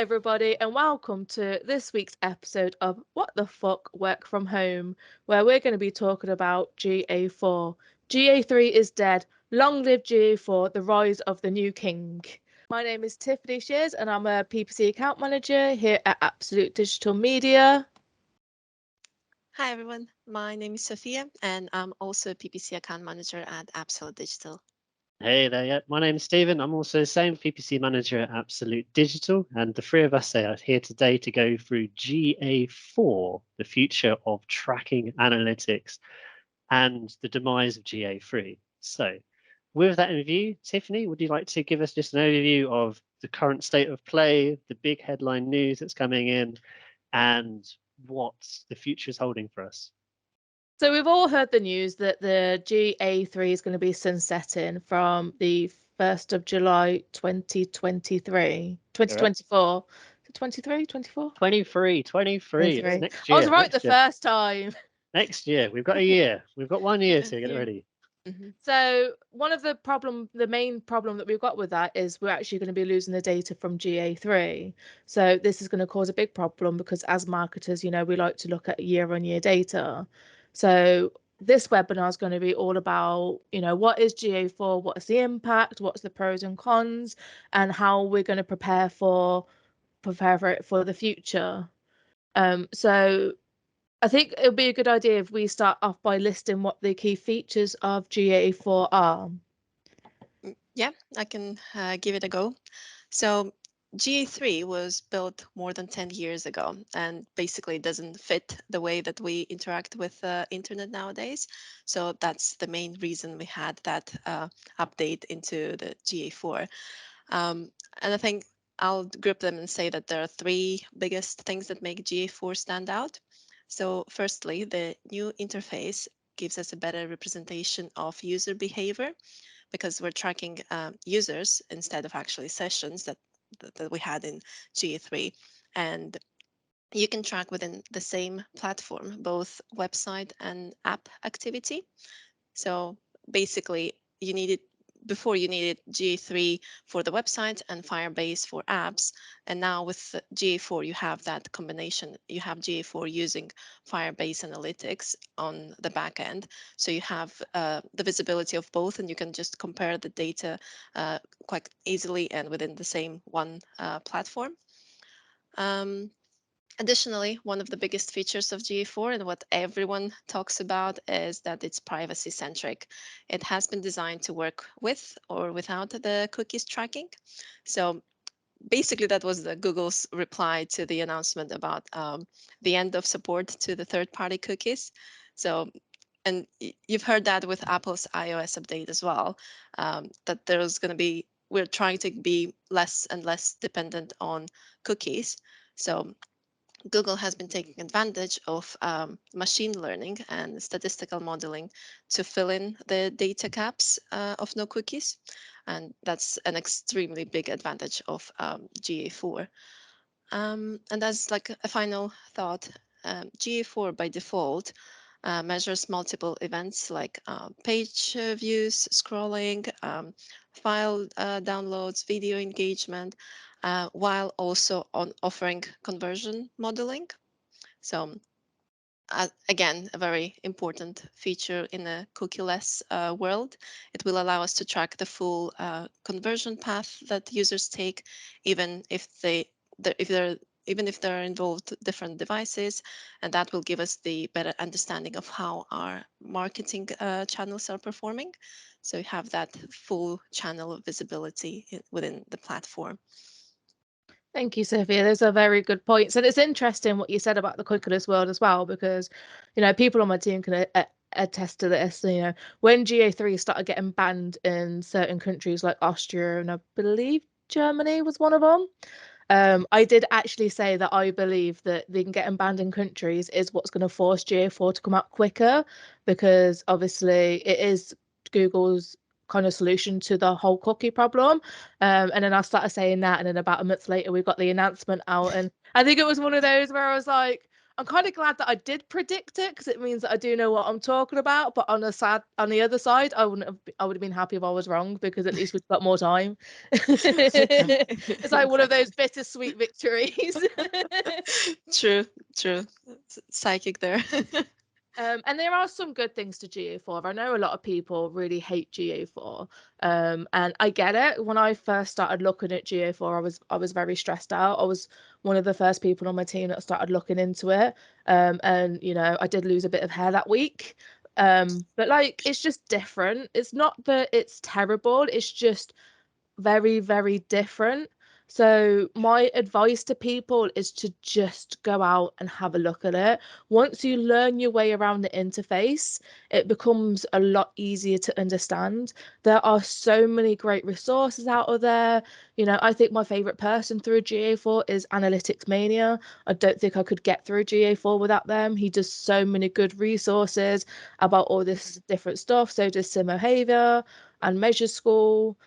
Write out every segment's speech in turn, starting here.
everybody, and welcome to this week's episode of What the Fuck Work From Home, where we're going to be talking about GA4. GA3 is dead. Long live GA4, the rise of the new king. My name is Tiffany Shears, and I'm a PPC account manager here at Absolute Digital Media. Hi everyone, my name is Sophia and I'm also a PPC account manager at Absolute Digital. Hey there, yeah. My name is Stephen. I'm also the same PPC manager at Absolute Digital, and the three of us are here today to go through GA4, the future of tracking analytics and the demise of GA3. So with that in view, Tiffany, would you like to give us just an overview of the current state of play, the big headline news that's coming in, and what the future is holding for us? So we've all heard the news that the GA3 is going to be sunsetting from the 1st of July 2023. 2024. 23, 24? 23. 23. It's next year. I was right next the year. first time. Next year. We've got a year. We've got 1 year to get it ready. So one of the main problem that we've got with that is we're actually going to be losing the data from GA3. So this is going to cause a big problem because as marketers, we like to look at year-on-year data. So this webinar is going to be all about, what is GA4, what is the impact, what's the pros and cons, and how we're going to prepare for it for the future. So I think it would be a good idea if we start off by listing what the key features of GA4 are. Yeah, I can give it a go. So GA3 was built more than 10 years ago and basically doesn't fit the way that we interact with the internet nowadays. So that's the main reason we had that update into the GA4. And I think I'll group them and say that there are three biggest things that make GA4 stand out. So firstly, the new interface gives us a better representation of user behavior because we're tracking users instead of actually sessions that we had in GA3. And you can track within the same platform, both website and app activity. So basically, before you needed GA3 for the website and Firebase for apps. And now with GA4, you have that combination. You have GA4 using Firebase Analytics on the back end. So you have the visibility of both, and you can just compare the data quite easily and within the same one platform. Additionally, one of the biggest features of GA4 and what everyone talks about is that it's privacy-centric. It has been designed to work with or without the cookies tracking. So basically, that was the Google's reply to the announcement about the end of support to the third-party cookies. So, and you've heard that with Apple's iOS update as well, that there's going to be, we're trying to be less and less dependent on cookies. So Google has been taking advantage of machine learning and statistical modeling to fill in the data gaps of no cookies. And that's an extremely big advantage of GA4. And as like a final thought, GA4 by default measures multiple events like page views, scrolling, file downloads, video engagement, while also offering conversion modeling. So again, a very important feature in a cookie-less world. It will allow us to track the full conversion path that users take, even if they're involved different devices, and that will give us the better understanding of how our marketing channels are performing. So you have that full channel of visibility within the platform. Thank you, Sophia. Those are very good points. And it's interesting what you said about the cookieless world as well, because, people on my team can attest to this. When GA3 started getting banned in certain countries like Austria and I believe Germany was one of them, I did actually say that I believe that the getting banned in countries is what's going to force GA4 to come out quicker, because obviously it is Google's kind of solution to the whole cookie problem. And then I started saying that, and then about a month later we got the announcement out, and I think it was one of those where I was like, I'm kind of glad that I did predict it, because it means that I do know what I'm talking about. But on the other side, I would have been happy if I was wrong, because at least we've got more time. It's like one of those bittersweet victories. True. Psychic there. And there are some good things to GA4. I know a lot of people really hate GA4, and I get it. When I first started looking at GA4, I was very stressed out. I was one of the first people on my team that started looking into it, and I did lose a bit of hair that week. But like, it's just different. It's not that it's terrible. It's just very, very different. So my advice to people is to just go out and have a look at it. Once you learn your way around the interface, it becomes a lot easier to understand. There are so many great resources out of there. I think my favorite person through GA4 is Analytics Mania. I don't think I could get through GA4 without them. He does so many good resources about all this different stuff. So does Simohavia and Measure School.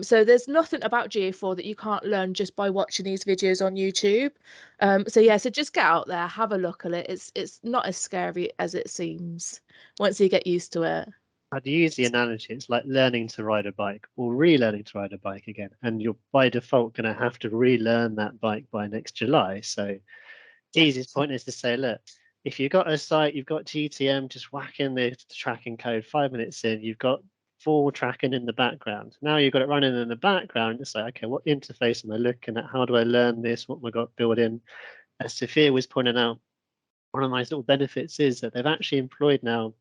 So there's nothing about GA4 that you can't learn just by watching these videos on YouTube. So just get out there, have a look at it. It's not as scary as it seems once you get used to it. I'd use the analogy, it's like learning to ride a bike or relearning to ride a bike again. And you're by default going to have to relearn that bike by next July. So the easiest point is to say, look, if you've got a site, you've got GTM, just whack in the tracking code 5 minutes in, you've got full tracking in the background. Now you've got it running in the background. It's like, okay, what interface am I looking at? How do I learn this? What am I got built in? As Sophia was pointing out, one of my little benefits is that they've actually employed now,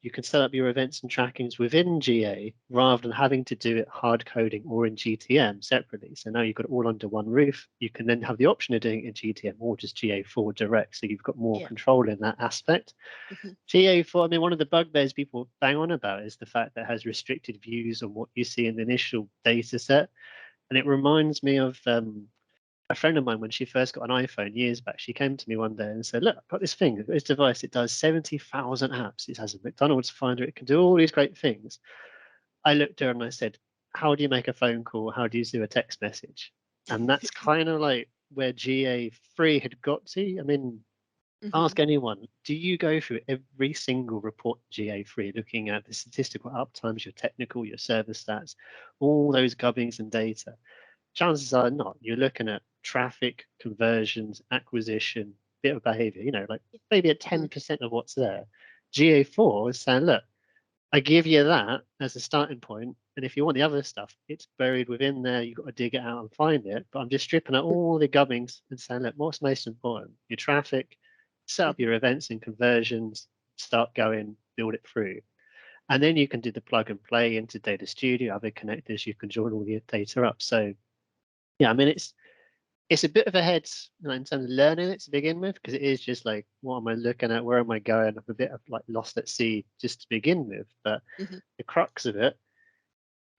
you can set up your events and trackings within GA rather than having to do it hard coding or in GTM separately. So now you've got it all under one roof. You can then have the option of doing it in GTM or just GA4 direct. So you've got more control in that aspect. GA4, I mean, one of the bugbears people bang on about is the fact that it has restricted views on what you see in the initial data set. And it reminds me of a friend of mine, when she first got an iPhone years back, she came to me one day and said, look, I've got this thing, this device, it does 70,000 apps. It has a McDonald's finder, it can do all these great things. I looked at her and I said, how do you make a phone call? How do you do a text message? And that's kind of like where GA3 had got to. I mean, ask anyone, do you go through every single report in GA3 looking at the statistical uptimes, your technical, your service stats, all those gubbins and data? Chances are not. You're looking at traffic, conversions, acquisition, bit of behavior, like maybe at 10% of what's there. GA4 is saying, look, I give you that as a starting point, and if you want the other stuff, it's buried within there. You've got to dig it out and find it. But I'm just stripping out all the gubbins and saying, look, what's most important? Your traffic, set up your events and conversions, start going, build it through. And then you can do the plug and play into Data Studio, other connectors, you can join all the data up. So yeah, I mean, it's a bit of a head in terms of learning it to begin with, because it is just like, what am I looking at? Where am I going? I'm a bit of like lost at sea just to begin with. But the crux of it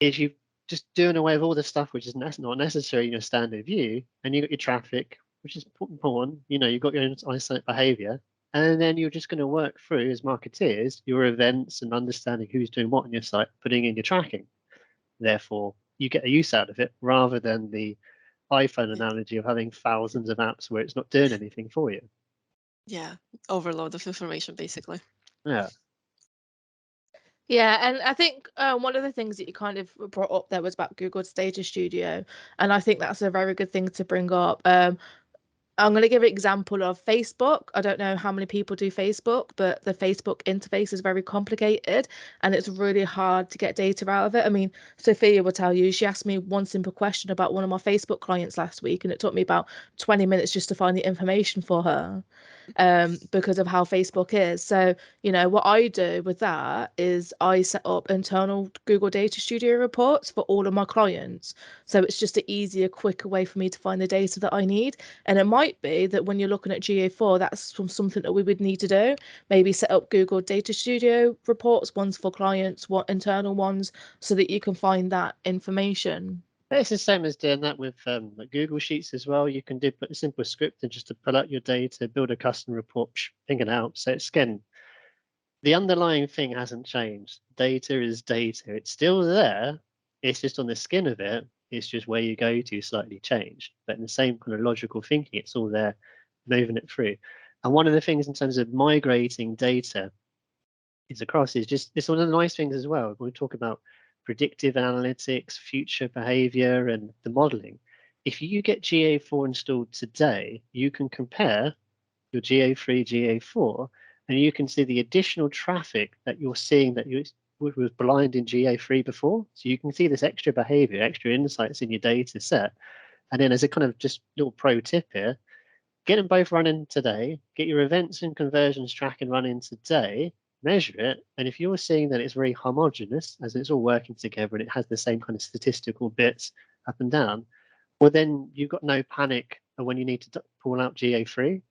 is you just doing away with all the stuff which is not necessary in your standard view, and you got your traffic, which is important. You've got your own isolate behavior, and then you're just going to work through as marketeers your events and understanding who's doing what on your site, putting in your tracking. Therefore, you get a use out of it rather than the iPhone analogy of having thousands of apps where it's not doing anything for you. Yeah, overload of information, basically. Yeah. Yeah, and I think one of the things that you kind of brought up there was about Google's Data Studio, and I think that's a very good thing to bring up. I'm going to give an example of Facebook. I don't know how many people do Facebook, but the Facebook interface is very complicated and it's really hard to get data out of it. I mean, Sophia will tell you, she asked me one simple question about one of my Facebook clients last week, and it took me about 20 minutes just to find the information for her. Because of how Facebook is. So, what I do with that is I set up internal Google Data Studio reports for all of my clients. So it's just an easier, quicker way for me to find the data that I need. And it might be that when you're looking at GA4, that's something that we would need to do. Maybe set up Google Data Studio reports, ones for clients, what internal ones, so that you can find that information. It's the same as doing that with like Google Sheets as well. You can do put a simple script and just to pull out your data, build a custom report, ping it out. So it's again, the underlying thing hasn't changed. Data is data. It's still there. It's just on the skin of it. It's just where you go to slightly changed. But in the same kind of logical thinking, it's all there, moving it through. And one of the things in terms of migrating data is across is just, it's one of the nice things as well. When we talk about predictive analytics, future behavior, and the modeling, if you get GA4 installed today, you can compare your GA3, GA4, and you can see the additional traffic that you're seeing that you was blind in GA3 before. So you can see this extra behavior, extra insights in your data set. And then as a kind of just little pro tip here, get them both running today, get your events and conversions tracking running today, measure it. And if you're seeing that it's very homogeneous, as it's all working together and it has the same kind of statistical bits up and down, well, then you've got no panic when you need to pull out GA3,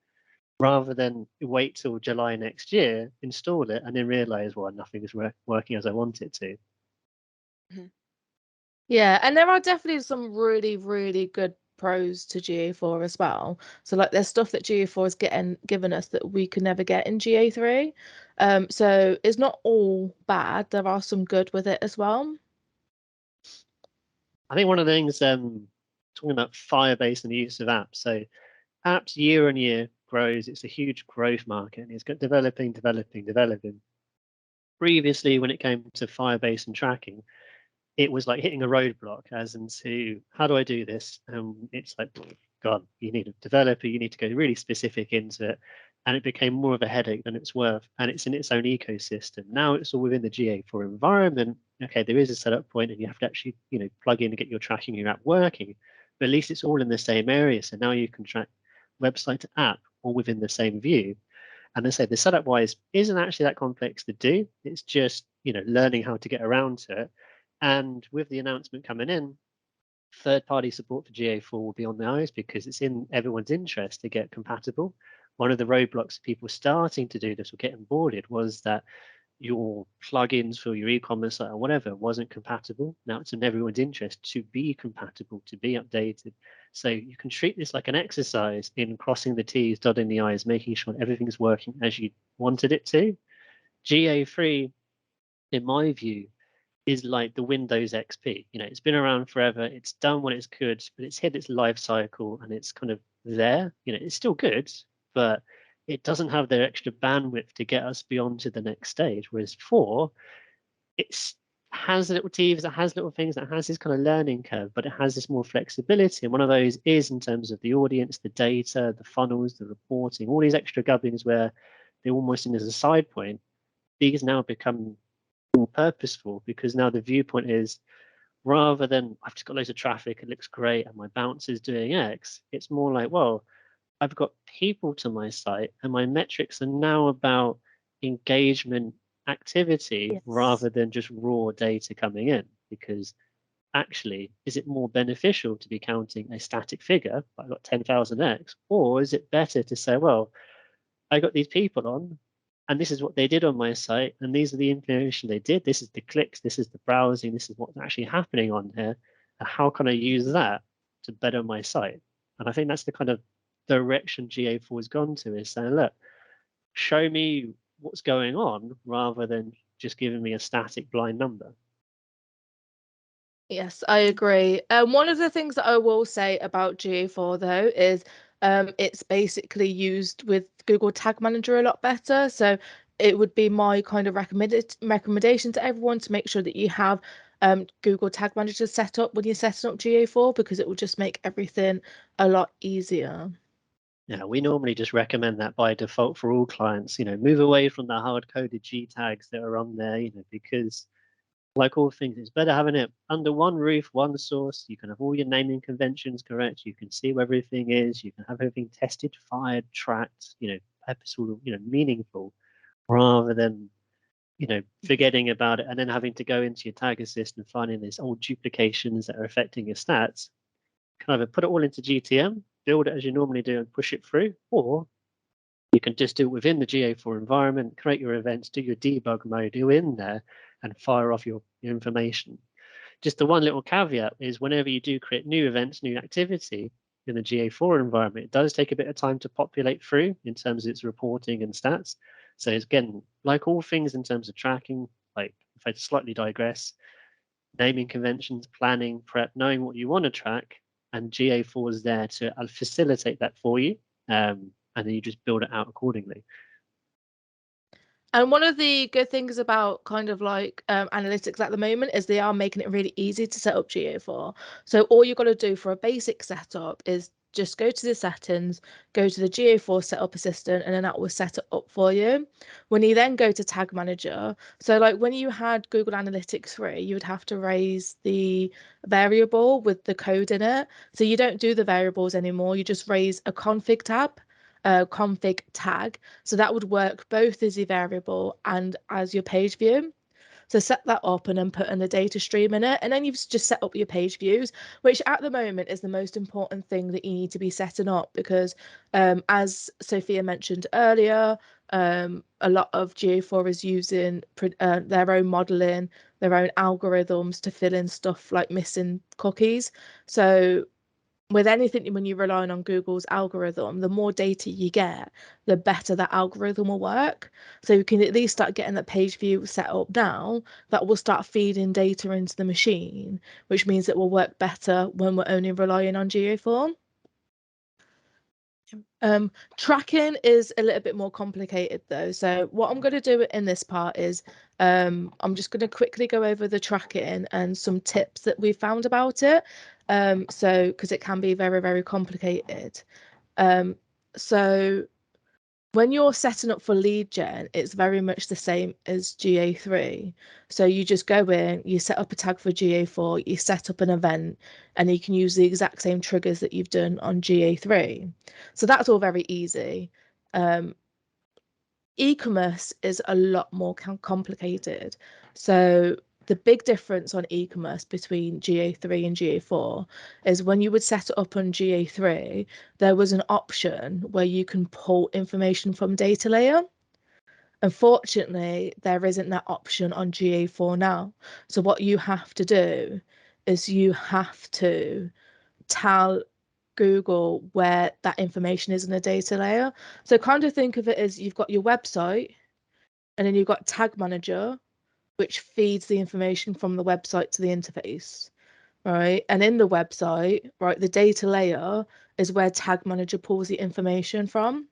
rather than wait till July next year, install it, and then realize, well, nothing is working as I want it to. Yeah, and there are definitely some really, really good pros to GA4 as well. So like there's stuff that GA4 is given us that we could never get in GA3. So it's not all bad. There are some good with it as well. I think one of the things, talking about Firebase and the use of apps. So apps year on year grows. It's a huge growth market, and it's got developing. Previously, when it came to Firebase and tracking, it was like hitting a roadblock as into, how do I do this? It's like, God, you need a developer, you need to go really specific into it. And it became more of a headache than it's worth. And it's in its own ecosystem. Now it's all within the GA4 environment. Okay, there is a setup point and you have to actually, plug in and get your tracking, your app working. But at least it's all in the same area. So now you can track website to app all within the same view. And they say the setup wise isn't actually that complex to do. It's just, learning how to get around to it. And with the announcement coming in, third-party support for GA4 will be on the eyes because it's in everyone's interest to get compatible. One of the roadblocks people starting to do this or getting boarded was that your plugins for your e-commerce site or whatever wasn't compatible. Now it's in everyone's interest to be compatible, to be updated. So you can treat this like an exercise in crossing the T's, dotting the I's, making sure everything's working as you wanted it to. GA3, in my view, is like the Windows XP. It's been around forever. It's done what it's could, but it's hit its life cycle and it's kind of there. It's still good, but it doesn't have the extra bandwidth to get us beyond to the next stage. Whereas 4, it has little TVs, it has little things, it has this kind of learning curve, but it has this more flexibility. And one of those is in terms of the audience, the data, the funnels, the reporting, all these extra gubbins where they're almost in as a side point. These now become more purposeful because now the viewpoint is, rather than I've just got loads of traffic, it looks great and my bounce is doing X, it's more like, well, I've got people to my site and my metrics are now about engagement activity, Yes. rather than just raw data coming in. Because actually, is it more beneficial to be counting a static figure, I've got 10,000 X, or is it better to say, well, I got these people on, and this is what they did on my site, and these are the information they did. This is the clicks, this is the browsing, this is what's actually happening on here. And how can I use that to better my site? And I think that's the kind of direction GA4 has gone to, is saying, look, show me what's going on rather than just giving me a static blind number. Yes, I agree. One of the things that I will say about GA4 though is it's basically used with Google Tag Manager a lot better. So it would be my kind of recommendation to everyone to make sure that you have Google Tag Manager set up when you're setting up GA4, because it will just make everything a lot easier. Yeah, we normally just recommend that by default for all clients. Move away from the hard-coded G tags that are on there, because like all things, it's better having it under one roof, one source. You can have all your naming conventions correct. You can see where everything is. You can have everything tested, fired, tracked, purposeful, meaningful, rather than, forgetting about it and then having to go into your tag assist and finding these old duplications that are affecting your stats. You can either put it all into GTM, build it as you normally do and push it through, or you can just do it within the GA4 environment, create your events, do your debug mode, do in there and fire off your information. Just the one little caveat is whenever you do create new events, new activity in the GA4 environment, it does take a bit of time to populate through in terms of its reporting and stats. So it's, again, like all things in terms of tracking, like if I slightly digress, naming conventions, planning, prep, knowing what you want to track, and GA4 is there to facilitate that for you. And and then you just build it out accordingly. And one of the good things about kind of like analytics at the moment is they are making it really easy to set up GA4. So all you've got to do for a basic setup is just go to the settings, go to the GA4 setup assistant, and then that will set it up for you. When you then go to Tag Manager, so like when you had Google Analytics 3, you would have to raise the variable with the code in it. So you don't do the variables anymore. You just raise a config tab. Config tag. So that would work both as your variable and as your page view. So set that up and then put in the data stream in it. And then you've just set up your page views, which at the moment is the most important thing that you need to be setting up because as Sophia mentioned earlier, a lot of GA4 is using their own modeling, their own algorithms to fill in stuff like missing cookies. So with anything, when you're relying on Google's algorithm, the more data you get, the better that algorithm will work. So you can at least start getting that page view set up now. That will start feeding data into the machine, which means it will work better when we're only relying on GA4. Tracking is a little bit more complicated though. So what I'm going to do in this part is I'm just going to quickly go over the tracking and some tips that we found about it. So because it can be very, very complicated. So when you're setting up for lead gen, it's very much the same as GA3. So you just go in, you set up a tag for GA4, you set up an event, and you can use the exact same triggers that you've done on GA3. So that's all very easy. E-commerce is a lot more complicated. So the big difference on e-commerce between GA3 and GA4 is when you would set it up on GA3, there was an option where you can pull information from data layer. Unfortunately, there isn't that option on GA4 now. So what you have to do is you have to tell Google where that information is in the data layer. So kind of think of it as you've got your website and then you've got Tag Manager, which feeds the information from the website to the interface, right? And in the website, right, the data layer is where Tag Manager pulls the information from.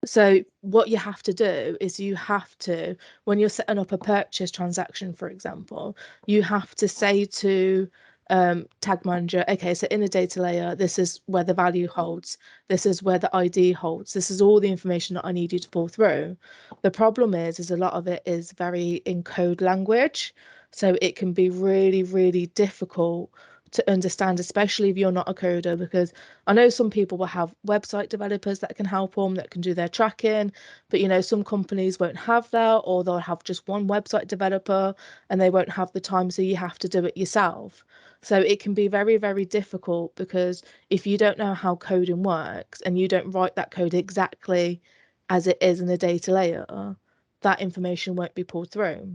So what you have to do is you have to, when you're setting up a purchase transaction, for example, you have to say to Tag Manager, okay, so in the data layer, this is where the value holds, this is where the ID holds, this is all the information that I need you to pull through. The problem is a lot of it is very in code language, so it can be really, really difficult to understand, especially if you're not a coder, because I know some people will have website developers that can help them, that can do their tracking, but you know, some companies won't have that, or they'll have just one website developer and they won't have the time, so you have to do it yourself. So it can be very, very difficult because if you don't know how coding works and you don't write that code exactly as it is in the data layer, that information won't be pulled through.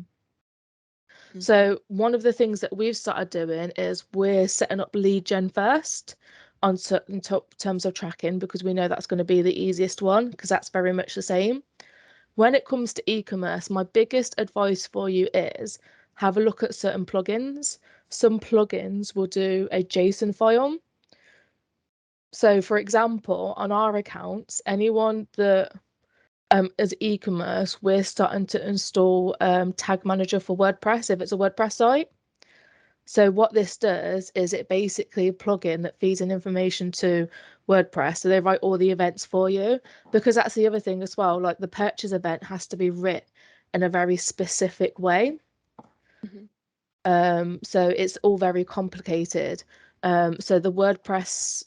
So one of the things that we've started doing is we're setting up lead gen first on certain terms of tracking because we know that's going to be the easiest one because that's very much the same. When it comes to e-commerce, my biggest advice for you is have a look at certain plugins. Some plugins will do a JSON file. So for example, on our accounts, anyone that as e-commerce, we're starting to install Tag Manager for WordPress if it's a WordPress site. So what this does is it basically a plugin that feeds in information to WordPress. So they write all the events for you, because that's the other thing as well. Like the purchase event has to be written in a very specific way. So it's all very complicated. So the WordPress,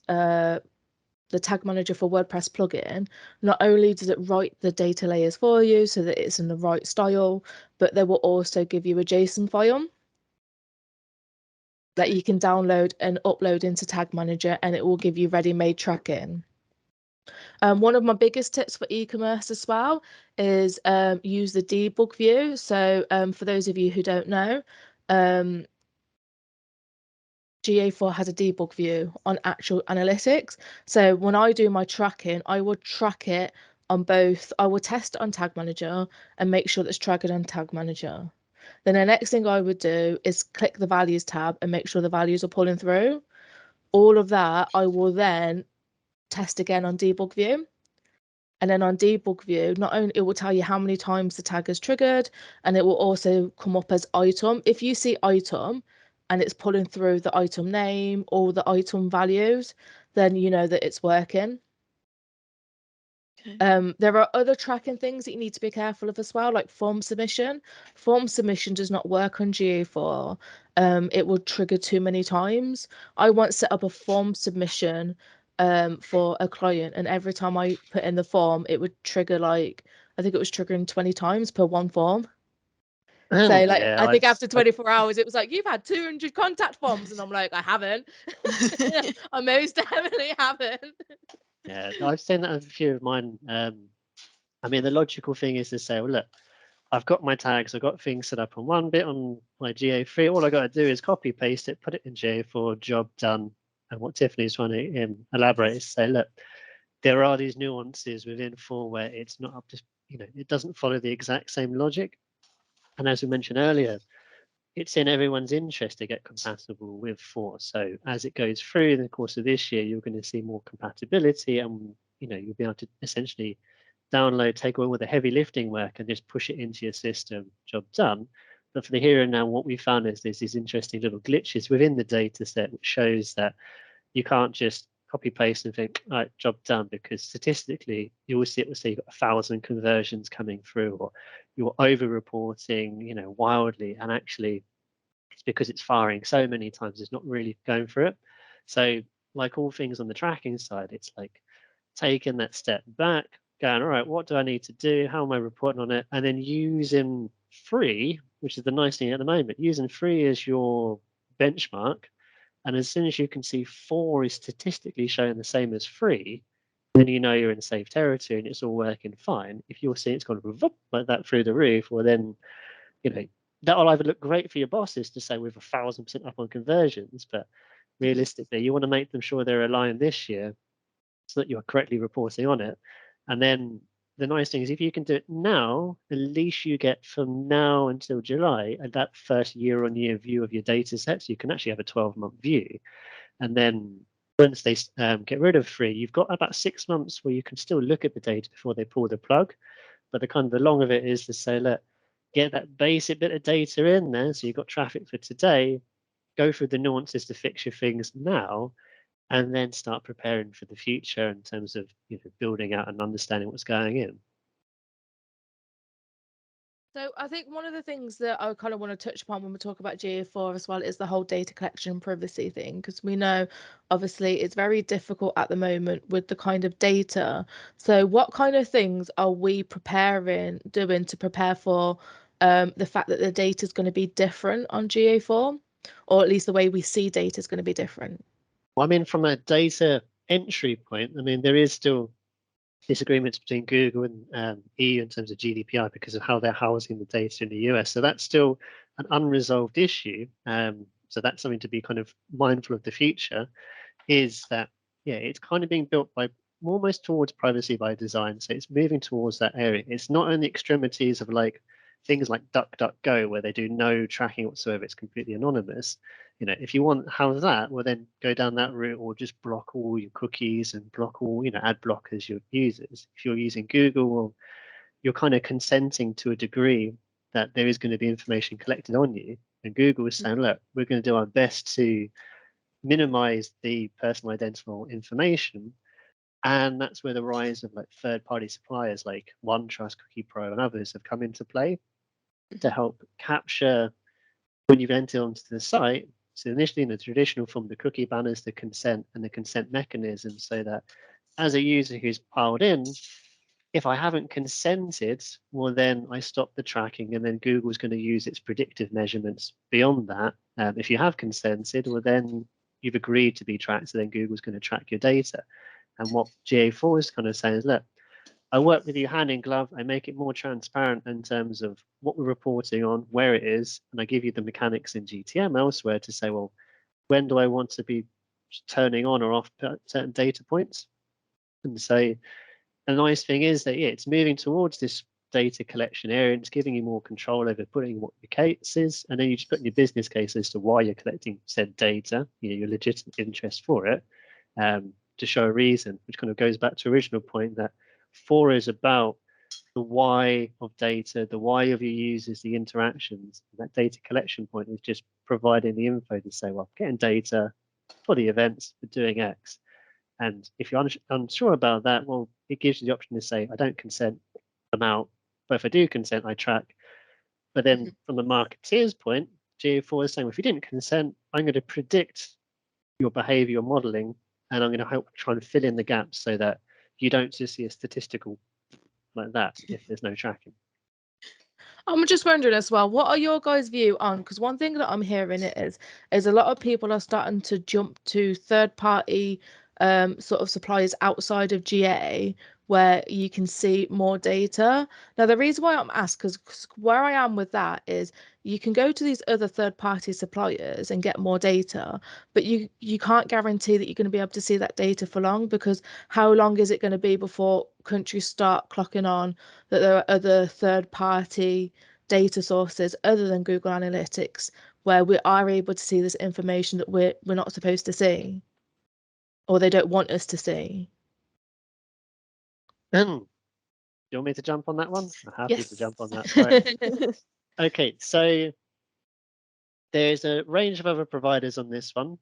the Tag Manager for WordPress plugin, not only does it write the data layers for you so that it's in the right style, but they will also give you a JSON file that you can download and upload into Tag Manager, and it will give you ready-made tracking. One of my biggest tips for e-commerce as well is use the debug view. So for those of you who don't know, GA4 has a debug view on actual analytics. So when I do my tracking, I will track it on both. I will test it on Tag Manager and make sure that's tracked on Tag Manager. Then the next thing I would do is click the values tab and make sure the values are pulling through. All of that I will then test again on debug view. And then on debug view, not only it will tell you how many times the tag is triggered, and it will also come up as item. If you see item and it's pulling through the item name or the item values, then you know that it's working. Okay. There are other tracking things that you need to be careful of as well, like form submission. Form submission does not work on GA4. It will trigger too many times. I once set up a form submission for a client, and every time I put in the form, it would trigger like I think it was triggering 20 times per one form. So like Yeah, I think after 24 hours, it was like you've had 200 contact forms, and I'm like I haven't. I most definitely haven't. yeah, I've seen that with a few of mine. I mean, the logical thing is to say, well, look, I've got my tags, I've got things set up on one bit on my GA3. All I got to do is copy paste it, put it in GA4, job done. And what Tiffany's trying to elaborate is say, look, there are these nuances within 4 where it's not up to, it doesn't follow the exact same logic. And as we mentioned earlier, it's in everyone's interest to get compatible with 4. So as it goes through in the course of this year, you're going to see more compatibility, and you'll be able to essentially download, take all the heavy lifting work and just push it into your system, job done. But for the here and now, what we found is there's these interesting little glitches within the data set, which shows that you can't just copy paste and think, all right, job done, because statistically you will see it will say you've got 1,000 conversions coming through, or you're over reporting, wildly, and actually it's because it's firing so many times it's not really going through it. So like all things on the tracking side, it's like taking that step back, going, all right, what do I need to do? How am I reporting on it? And then using free, which is the nice thing at the moment, using free as your benchmark. And as soon as you can see 4 is statistically showing the same as 3, then you know you're in safe territory and it's all working fine. If you're seeing it's gone like that through the roof, well then, that'll either look great for your bosses to say we're 1,000% up on conversions, but realistically, you want to make them sure they're aligned this year so that you're correctly reporting on it. And then the nice thing is if you can do it now, at least you get from now until July and that first year-on-year view of your data sets. You can actually have a 12-month view. And then once they get rid of free, you've got about 6 months where you can still look at the data before they pull the plug. But the long of it is to say, look, get that basic bit of data in there. So you've got traffic for today, go through the nuances to fix your things now, and then start preparing for the future in terms of building out and understanding what's going in. So I think one of the things that I kind of want to touch upon when we talk about GA4 as well is the whole data collection and privacy thing, because we know obviously it's very difficult at the moment with the kind of data. So what kind of things are we doing to prepare for the fact that the data is going to be different on GA4, or at least the way we see data is going to be different? Well, I mean, from a data entry point, I mean, there is still disagreements between Google and EU in terms of GDPR because of how they're housing the data in the US. So that's still an unresolved issue. So that's something to be kind of mindful of the future, is that, yeah, it's kind of being built by almost towards privacy by design. So it's moving towards that area. It's not in the extremities of like things like DuckDuckGo where they do no tracking whatsoever. It's completely anonymous. If you want how that, well then go down that route, or just block all your cookies and block all, ad blockers your users. If you're using Google, well, you're kind of consenting to a degree that there is going to be information collected on you. And Google is saying, look, we're going to do our best to minimize the personal identifiable information. And that's where the rise of like third-party suppliers like OneTrust, Cookie Pro, and others have come into play to help capture when you've entered onto the site. So initially in the traditional form, the cookie banners, the consent and the consent mechanism, so that as a user who's piled in, if I haven't consented, well, then I stop the tracking, and then Google's going to use its predictive measurements beyond that. If you have consented, well, then you've agreed to be tracked, so then Google's going to track your data. And what GA4 is kind of saying is, look, I work with you hand in glove. I make it more transparent in terms of what we're reporting on, where it is, and I give you the mechanics in GTM elsewhere to say, well, when do I want to be turning on or off certain data points? And so the nice thing is that, yeah, it's moving towards this data collection area, and it's giving you more control over putting what your case is, and then you just put in your business case as to why you're collecting said data, your legitimate interest for it, to show a reason, which kind of goes back to original point that 4 is about the why of data, the why of your users, the interactions. That data collection point is just providing the info to say, well, I'm getting data for the events for doing X. And if you're unsure about that, well, it gives you the option to say, I don't consent, I'm out. But if I do consent, I track. But then from the marketeer's point, GA4 is saying, well, if you didn't consent, I'm going to predict your behavior modeling, and I'm going to help try and fill in the gaps so that you don't just see a statistical like that if there's no tracking. I'm just wondering as well, what are your guys' view on? Because one thing that I'm hearing is a lot of people are starting to jump to third-party sort of suppliers outside of GA where you can see more data. Now, the reason why I'm asked, because where I am with that is you can go to these other third-party suppliers and get more data, but you can't guarantee that you're going to be able to see that data for long, because how long is it going to be before countries start clocking on that there are other third-party data sources other than Google Analytics where we are able to see this information that we're not supposed to see, or they don't want us to see? Do you want me to jump on that one? I'm happy Yes. to jump on that. Right. Okay, so there's a range of other providers on this one.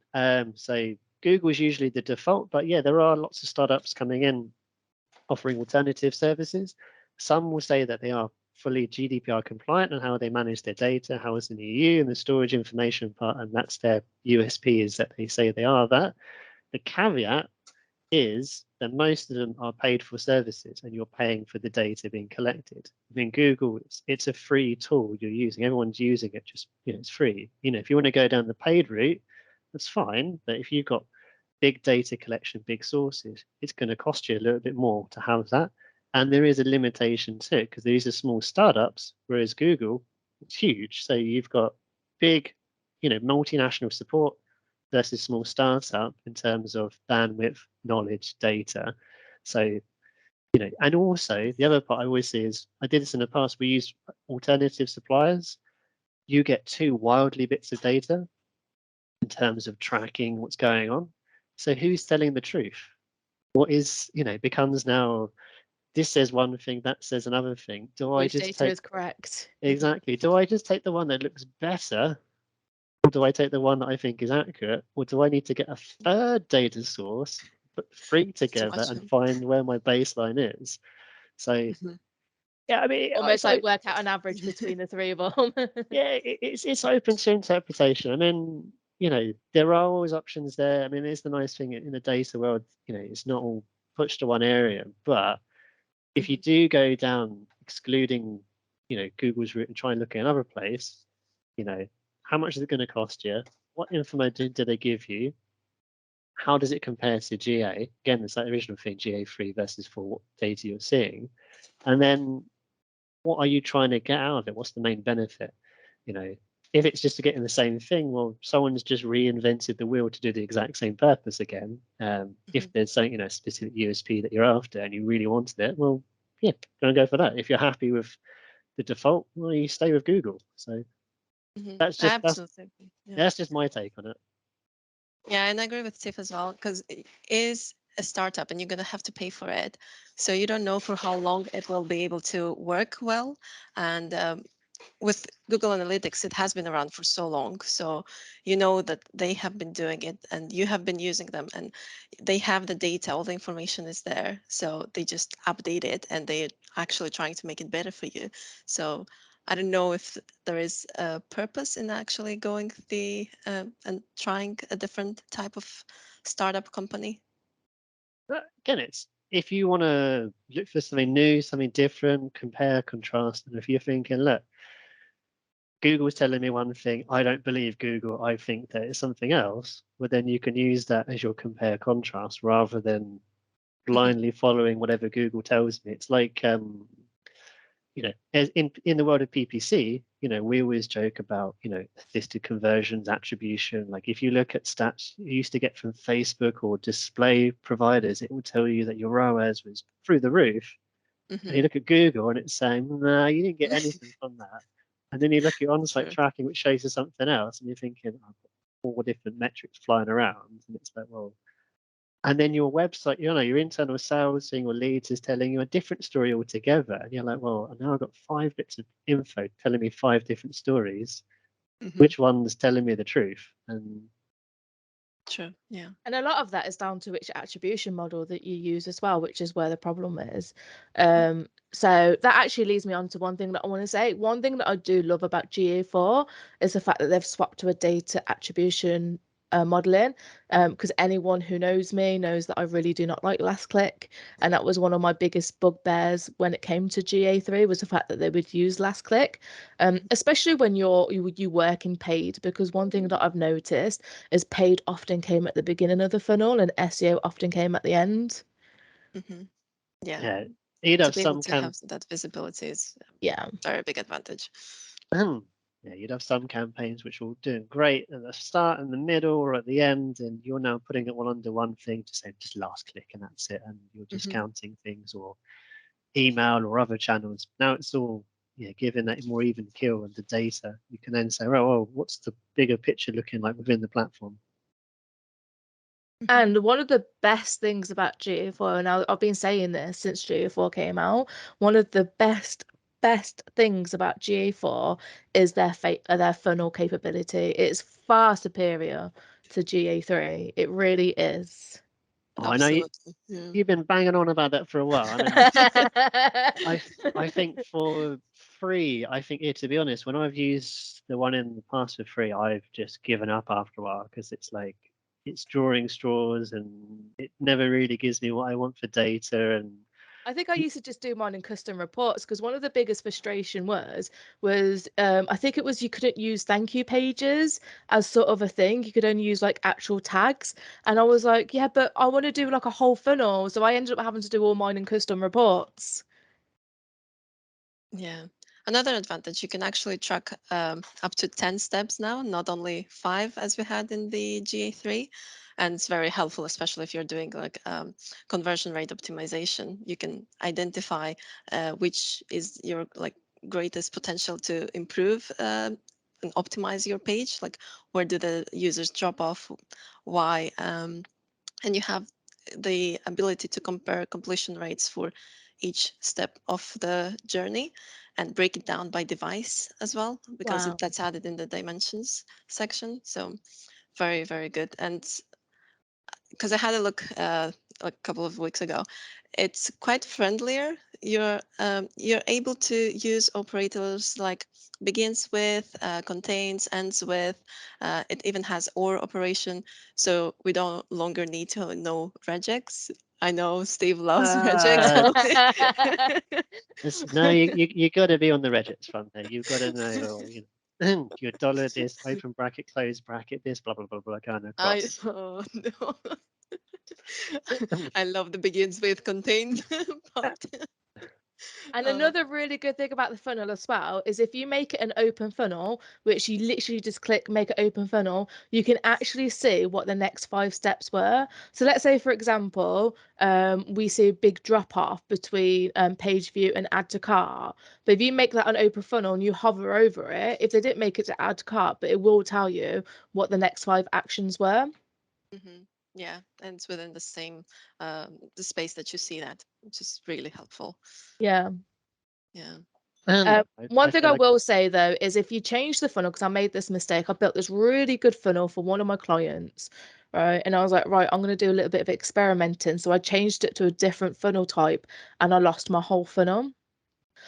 So Google is usually the default, but yeah, there are lots of startups coming in offering alternative services. Some will say that they are fully GDPR compliant and how they manage their data, how it's in the EU and the storage information part, and that's their USP, is that they say they are that. The caveat is that most of them are paid for services and you're paying for the data being collected. I mean, Google, it's a free tool you're using. Everyone's using it, just, it's free. If you want to go down the paid route, that's fine. But if you've got big data collection, big sources, it's going to cost you a little bit more to have that. And there is a limitation to it because these are small startups, whereas Google, it's huge. So you've got big, multinational support versus small startup in terms of bandwidth, knowledge, data. So, and also the other part I always see is, I did this in the past, we use alternative suppliers. You get 2 wildly bits of data in terms of tracking what's going on. So who's telling the truth? What is, becomes now, this says one thing, that says another thing. Do I Which just data take is correct? exactly? Do I just take the one that looks better, or do I take the one that I think is accurate, or do I need to get a third data source, put 3 together, and find where my baseline is? So yeah, I mean, Almost like work out an average between the 3 of them. yeah, it's open to interpretation. I mean, there are always options there. I mean, it's the nice thing in the data world, it's not all pushed to one area. But if you do go down excluding, Google's route and try and look at another place, how much is it going to cost you? What information do they give you? How does it compare to GA? Again, it's that original thing, GA3 versus 4, what data you're seeing. And then what are you trying to get out of it? What's the main benefit? If it's just to get in the same thing, well, someone's just reinvented the wheel to do the exact same purpose again. If there's something, specific USP that you're after and you really wanted it, well, yeah, gonna go for that. If you're happy with the default, well, you stay with Google. So that's just that's just my take on it. Yeah, and I agree with Tiff as well, because it is a startup and you're going to have to pay for it. So you don't know for how long it will be able to work well. And with Google Analytics, it has been around for so long. So you know that they have been doing it and you have been using them and they have the data, all the information is there. So they just update it and they're actually trying to make it better for you. So I don't know if there is a purpose in actually going and trying a different type of startup company. But again, it's if you want to look for something new, something different, compare, contrast, and if you're thinking, look, Google's telling me one thing, I don't believe Google, I think that it's something else, well, then you can use that as your compare contrast rather than blindly following whatever Google tells me. It's like, as in the world of PPC, we always joke about, assisted conversions, attribution. Like if you look at stats you used to get from Facebook or display providers, it will tell you that your ROAS was through the roof. And you look at Google and it's saying, no, you didn't get anything from that. And then you look at on-site tracking, which shows you something else, and you're thinking, I've got 4 different metrics flying around. And it's like, well, And then your website, your internal sales thing or leads is telling you a different story altogether. And you're like, well, now I've got 5 bits of info telling me 5 different stories. Which one's telling me the truth? And True. Yeah. And a lot of that is down to which attribution model that you use as well, which is where the problem is. So that actually leads me on to one thing that I want to say. One thing that I do love about GA4 is the fact that they've swapped to a data attribution modeling, because anyone who knows me knows that I really do not like last click, and that was one of my biggest bugbears when it came to GA3 was the fact that they would use last click, especially when you work in paid, because one thing that I've noticed is paid often came at the beginning of the funnel and SEO often came at the end. Yeah. you'd To have be able some to have that visibility is Yeah. a very big advantage. yeah, you'd have some campaigns which will do great at the start, in the middle, or at the end, and you're now putting it all under one thing to say just last click and that's it, and you're discounting things or email or other channels. Now it's all given that more even kill and the data. You can then say, well, what's the bigger picture looking like within the platform? And one of the best things about GA4, and I've been saying this since GA4 came out, one of the best things about GA4 is their funnel capability. It's far superior to GA3. It really is. Oh, I know you've been banging on about that for a while. I mean, I think for free, to be honest, when I've used the one in the past for free, I've just given up after a while because it's like it's drawing straws and it never really gives me what I want for data. And I think I used to just do mine in custom reports because one of the biggest frustration was I think it was you couldn't use thank you pages as sort of a thing. You could only use like actual tags. And I was like, yeah, but I want to do like a whole funnel. So I ended up having to do all mine in custom reports. Yeah. Another advantage, you can actually track up to 10 steps now, not only 5 as we had in the GA3. And it's very helpful, especially if you're doing like conversion rate optimization. You can identify which is your like greatest potential to improve and optimize your page. Like where do the users drop off, why, and you have the ability to compare completion rates for each step of the journey and break it down by device as well, because Wow. that's added in the dimensions section. So very, very good. And because I had a look a couple of weeks ago, it's quite friendlier. You're able to use operators like begins with, contains, ends with. It even has or operation, so we don't longer need to know regex. I know Steve loves regex. no, you got to be on the regex front there. You've got to know, your dollar this, open bracket, close bracket, this, blah blah blah blah, kind of cross. Oh no. I love the begins with contained part. And another really good thing about the funnel as well is if you make it an open funnel, which you literally just click make it open funnel, you can actually see what the next 5 steps were. So let's say, for example, we see a big drop off between page view and add to cart. But if you make that an open funnel and you hover over it, if they didn't make it to add to cart, but it will tell you what the next 5 actions were. Yeah, and it's within the same the space that you see that, which is really helpful. Yeah. Yeah. One thing I will say though is if you change the funnel, because I made this mistake, I built this really good funnel for one of my clients, right? And I was like, right, I'm going to do a little bit of experimenting. So I changed it to a different funnel type and I lost my whole funnel.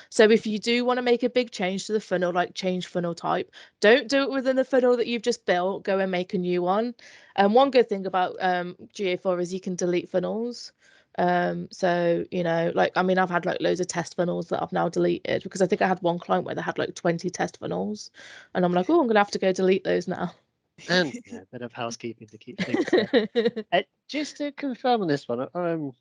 So if you do want to make a big change to the funnel, like change funnel type, don't do it within the funnel that you've just built. Go and make a new one. And one good thing about GA4 is you can delete funnels. So like I mean I've had like loads of test funnels that I've now deleted because I think I had one client where they had like 20 test funnels, and I'm like, oh, I'm gonna have to go delete those now. And a bit of housekeeping to keep things there. Just to confirm on this one,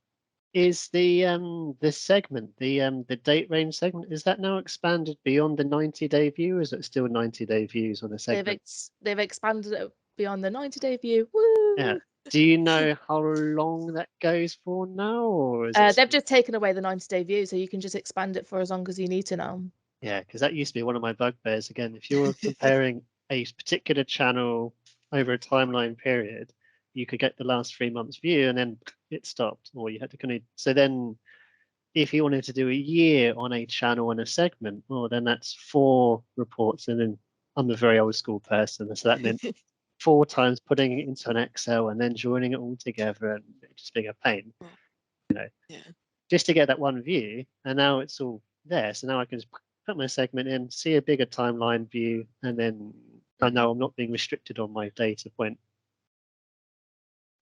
is the segment, the date range segment, is that now expanded beyond the 90-day view, or is it still 90-day views on the segment? They've expanded it beyond the 90-day view. Woo! Yeah. Do you know how long that goes for now, or is it? They've just taken away the 90-day view, so you can just expand it for as long as you need to now. Yeah, because that used to be one of my bugbears. Again, if you're comparing a particular channel over a timeline period, you could get the last 3 months view and then it stopped, or you had to kind of. So then, if you wanted to do a year on a channel and a segment, well, then that's 4 reports. And then I'm a very old school person, so that meant 4 times putting it into an Excel and then joining it all together and it just being a pain, just to get that one view. And now it's all there. So now I can just put my segment in, see a bigger timeline view, and then I know I'm not being restricted on my data point.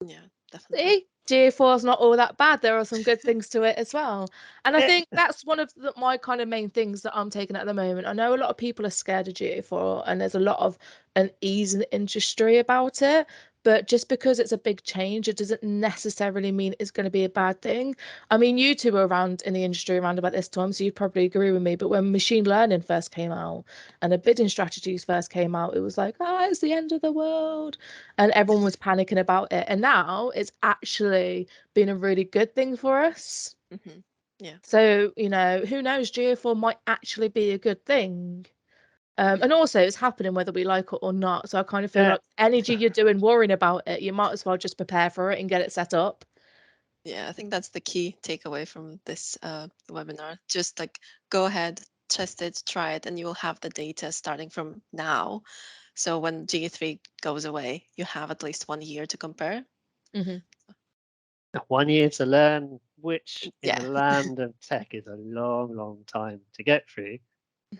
Yeah, definitely. GA4 is not all that bad. There are some good things to it as well. And I think that's one of my kind of main things that I'm taking at the moment. I know a lot of people are scared of GA4 and there's a lot of unease in the industry about it. But just because it's a big change, it doesn't necessarily mean it's going to be a bad thing. I mean, you two were around in the industry around about this time, so you'd probably agree with me. But when machine learning first came out and the bidding strategies first came out, it was like, oh, it's the end of the world. And everyone was panicking about it. And now it's actually been a really good thing for us. Yeah. So, you know, who knows, GA4 might actually be a good thing. And also it's happening whether we like it or not. So I kind of feel like energy you're doing worrying about it, you might as well just prepare for it and get it set up. Yeah, I think that's the key takeaway from this webinar. Just like go ahead, test it, try it, and you will have the data starting from now. So when GA3 goes away, you have at least 1 year to compare. 1 year to learn, which in the land of tech is a long, long time to get through.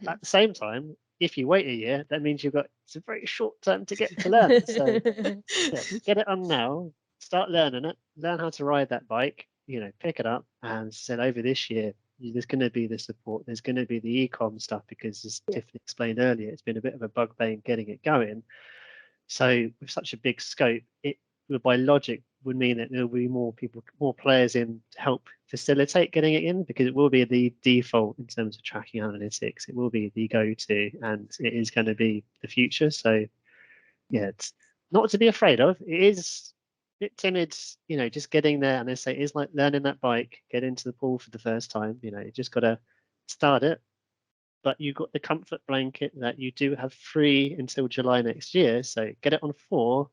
At the same time, if you wait a year, that means it's a very short time to get to learn. So get it on now, start learning it, learn how to ride that bike, pick it up, and said over this year, there's going to be the support, there's going to be the e-com stuff, because as Tiffany explained earlier, it's been a bit of a bugbear getting it going. So with such a big scope, it by logic would mean that there will be more people, more players in to help facilitate getting it in, because it will be the default in terms of tracking analytics. It will be the go-to, and it is going to be the future. So yeah, it's not to be afraid of. It is a bit timid, just getting there. And they say it's like learning that bike, get into the pool for the first time. You just got to start it. But you've got the comfort blanket that you do have free until July next year. So get it on 4,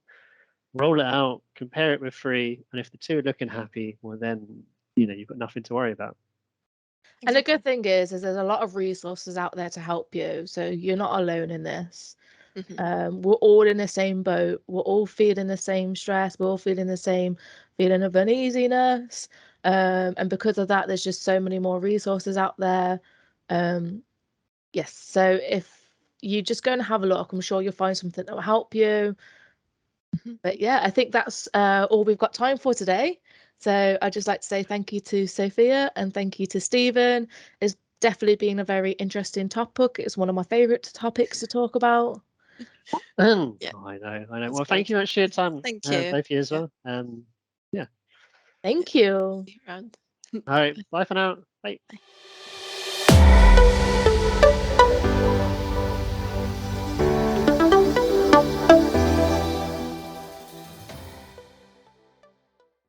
roll it out, compare it with 3, and if the 2 are looking happy, well then you've got nothing to worry about. And the good thing is there's a lot of resources out there to help you, so you're not alone in this. We're all in the same boat. We're all feeling the same stress. We're all feeling the same feeling of uneasiness. And because of that, there's just so many more resources out there. Yes, so if you just go and have a look, I'm sure you'll find something that will help you. But yeah, I think that's all we've got time for today. So I'd just like to say thank you to Sophia and thank you to Stephen. It's definitely been a very interesting topic. It's one of my favourite topics to talk about. I know. Well, thank you much for your time. Thank you. Both of you as well. Yeah. Thank you. See you around. All right. Bye for now. Bye. Bye.